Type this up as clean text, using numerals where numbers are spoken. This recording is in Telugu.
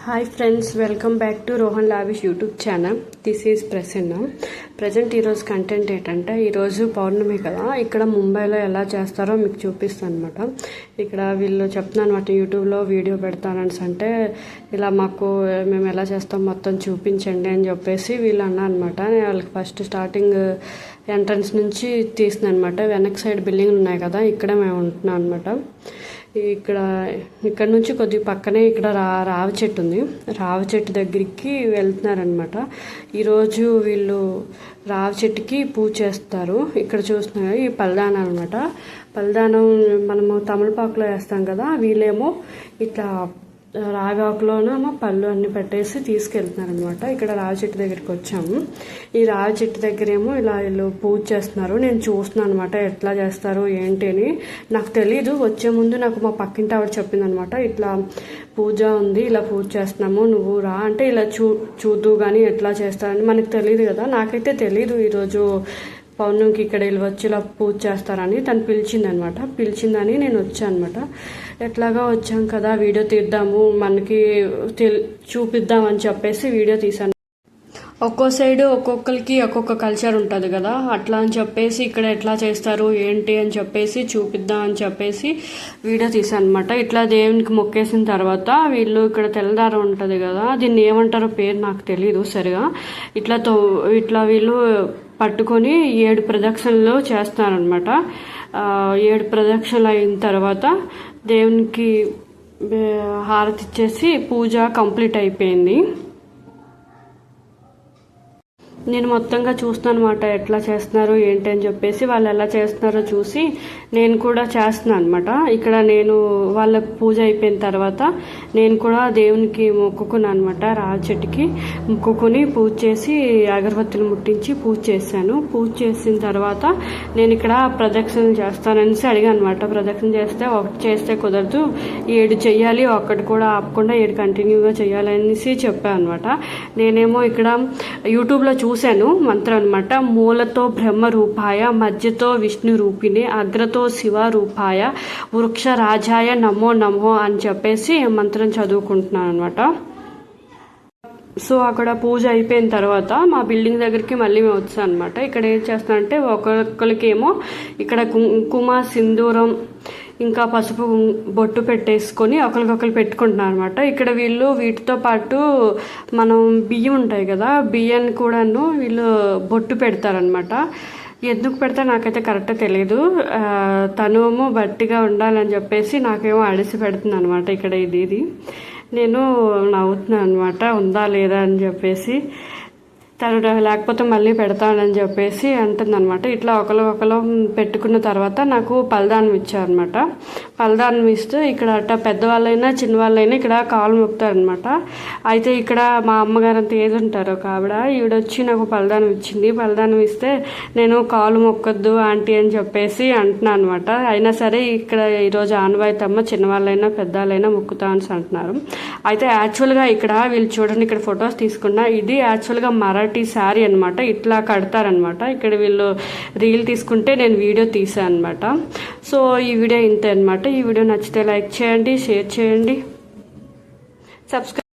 Hi friends, welcome back to Rohan lavish YouTube channel. This is Prasanna. Present ఈరోజు కంటెంట్ ఏంటంటే, ఈరోజు పౌర్ణమి కదా, ఇక్కడ ముంబైలో ఎలా చేస్తారో మీకు చూపిస్తాను అనమాట. ఇక్కడ వీళ్ళు చెప్తున్నాను అనమాట, యూట్యూబ్లో వీడియో పెడతానని అంటే ఇలా మేము ఎలా చేస్తాం మొత్తం చూపించండి అని చెప్పేసి వీళ్ళు అన్నా అనమాట. నేను వాళ్ళకి ఫస్ట్ స్టార్టింగ్ ఎంట్రన్స్ నుంచి తీస్తున్నాను అనమాట. వెనక్ సైడ్ బిల్డింగ్లు ఉన్నాయి కదా, ఇక్కడ మేము ఉంటున్నాం అనమాట. ఇక్కడ నుంచి కొద్దిగా పక్కనే ఇక్కడ రావి చెట్టు ఉంది. రావి చెట్టు దగ్గరికి వెళ్తున్నారనమాట. ఈరోజు వీళ్ళు రావి చెట్టుకి పూజ చేస్తారు. ఇక్కడ చూస్తున్నారు ఈ పల్దానం అనమాట. పల్దానం మనము తమలపాకులో వేస్తాం కదా, వీళ్ళేమో ఇట్లా రావి ఆకులోనేమో పళ్ళు అన్ని పెట్టేసి తీసుకెళ్తున్నారు అనమాట. ఇక్కడ రావి చెట్టు దగ్గరికి వచ్చాము. ఈ రావి చెట్టు దగ్గర ఏమో ఇలా వీళ్ళు పూజ చేస్తున్నారు. నేను చూస్తున్నాను అనమాట ఎట్లా చేస్తారు ఏంటి అని. నాకు తెలీదు, వచ్చే ముందు నాకు మా పక్కింటి ఆవిడ చెప్పింది అనమాట, ఇట్లా పూజ ఉంది, ఇలా పూజ చేస్తున్నాము, నువ్వు రా అంటే ఇలా చూద్దు కానీ ఎట్లా చేస్తారని. మనకు తెలియదు కదా, నాకైతే తెలీదు ఈరోజు పౌర్ణమికి ఇక్కడ వీళ్ళు వచ్చి ఇలా పూజ చేస్తారని. తను పిలిచిందనమాట. పిలిచిందని నేను వచ్చాను అనమాట. ఎట్లాగా వచ్చాం కదా, వీడియో తీద్దాము, మనకి చూపిద్దామని చెప్పేసి వీడియో తీశాను. ఒక్కో సైడ్ ఒక్కొక్కరికి ఒక్కొక్క కల్చర్ ఉంటుంది కదా, అట్లా అని చెప్పేసి ఇక్కడ ఎట్లా చేస్తారు ఏంటి అని చెప్పేసి చూపిద్దాం అని చెప్పేసి వీడియో తీసాను అనమాట. ఇట్లా దేవునికి మొక్కేసిన తర్వాత వీళ్ళు ఇక్కడ తెల్లదారం ఉంటుంది కదా, దీన్ని ఏమంటారో పేరు నాకు తెలీదు సరిగా. ఇట్లా వీళ్ళు పట్టుకొని 7 ప్రదక్షిణలు చేస్తారనమాట. 7 ప్రదక్షిణలు అయిన తర్వాత దేవునికి హారతి ఇచ్చేసి పూజ కంప్లీట్ అయిపోయింది. నేను మొత్తంగా చూస్తాను అనమాట ఎట్లా చేస్తున్నారు ఏంటి అని చెప్పేసి. వాళ్ళు ఎలా చేస్తున్నారో చూసి నేను కూడా చేస్తున్నాను అనమాట. ఇక్కడ నేను వాళ్ళ పూజ అయిపోయిన తర్వాత నేను కూడా దేవునికి మొక్కుకున్నాను అనమాట. రావి చెట్టుకి మొక్కుకొని పూజ చేసి అగరబత్తులు ముట్టించి పూజ చేశాను. పూజ చేసిన తర్వాత నేను ఇక్కడ ప్రదక్షిణలు చేస్తాననేసి అడిగాను అనమాట. ప్రదక్షిణ చేస్తే ఒకటి చేస్తే కుదరదు, 7 చెయ్యాలి, ఒక్కటి కూడా ఆపకుండా 7 కంటిన్యూగా చేయాలి అనేసి చెప్పాను అనమాట. నేనేమో ఇక్కడ యూట్యూబ్లో చూశాను మంత్రం అనమాట. మూలతో బ్రహ్మ రూపాయ, మధ్యతో విష్ణు రూపిణి, అగ్రతో శివ రూపాయ, వృక్ష రాజాయ నమో నమో అని చెప్పేసి మంత్రం చదువుకుంటున్నాను అనమాట. సో అక్కడ పూజ అయిపోయిన తర్వాత మా బిల్డింగ్ దగ్గరికి మళ్ళీ మేము వచ్చాం అనమాట. ఇక్కడ ఏం చేస్తానంటే ఒక్కొక్కరికేమో ఇక్కడ కుంకుమ, సింధూరం, ఇంకా పసుపు బొట్టు పెట్టేసుకొని ఒకరికొకరు పెట్టుకుంటున్నారు అనమాట. ఇక్కడ వీళ్ళు వీటితో పాటు మనం బియ్యం ఉంటాయి కదా, బియ్యాన్ని కూడాను వీళ్ళు బొట్టు పెడతారనమాట. ఎందుకు పెడతా నాకైతే కరెక్ట్గా తెలియదు. తనేమో బట్టిగా ఉండాలని చెప్పేసి నాకేమో అడిసి పెడుతుంది అనమాట. ఇక్కడ ఇది నేను నవ్వుతున్నాను అనమాట, ఉందా లేదా అని చెప్పేసి. తను లేకపోతే మళ్ళీ పెడతానని చెప్పేసి అంటుందన్నమాట. ఇట్లా ఒకరు పెట్టుకున్న తర్వాత నాకు పలదానం ఇచ్చారనమాట. పలదానం ఇస్తే ఇక్కడ అట్ట పెద్దవాళ్ళైనా చిన్నవాళ్ళైనా ఇక్కడ కాలు మొక్కుతారనమాట. అయితే ఇక్కడ మా అమ్మగారు అంత ఏది ఉంటారు ఒక ఆవిడ, ఈవిడొచ్చి నాకు పలదానం ఇచ్చింది. పలదానం ఇస్తే నేను కాలు మొక్కొద్దు ఆంటీ అని చెప్పేసి అంటున్నాను అనమాట. అయినా సరే ఇక్కడ ఈరోజు ఆనవాయితమ్మ చిన్నవాళ్ళైనా పెద్దవాళ్ళైనా మొక్కుతామని అంటున్నారు. అయితే యాక్చువల్గా ఇక్కడ వీళ్ళు చూడండి, ఇక్కడ ఫొటోస్ తీసుకున్నా, ఇది యాక్చువల్గా మరాఠీ శారీ అనమాట. ఇట్లా కడతారనమాట. ఇక్కడ వీళ్ళు రీల్ తీసుకుంటే నేను వీడియో తీసాను అనమాట. సో ఈ వీడియో ఇంతే అనమాట. ఈ వీడియో నచ్చితే లైక్ చేయండి, షేర్ చేయండి, సబ్స్క్రైబ్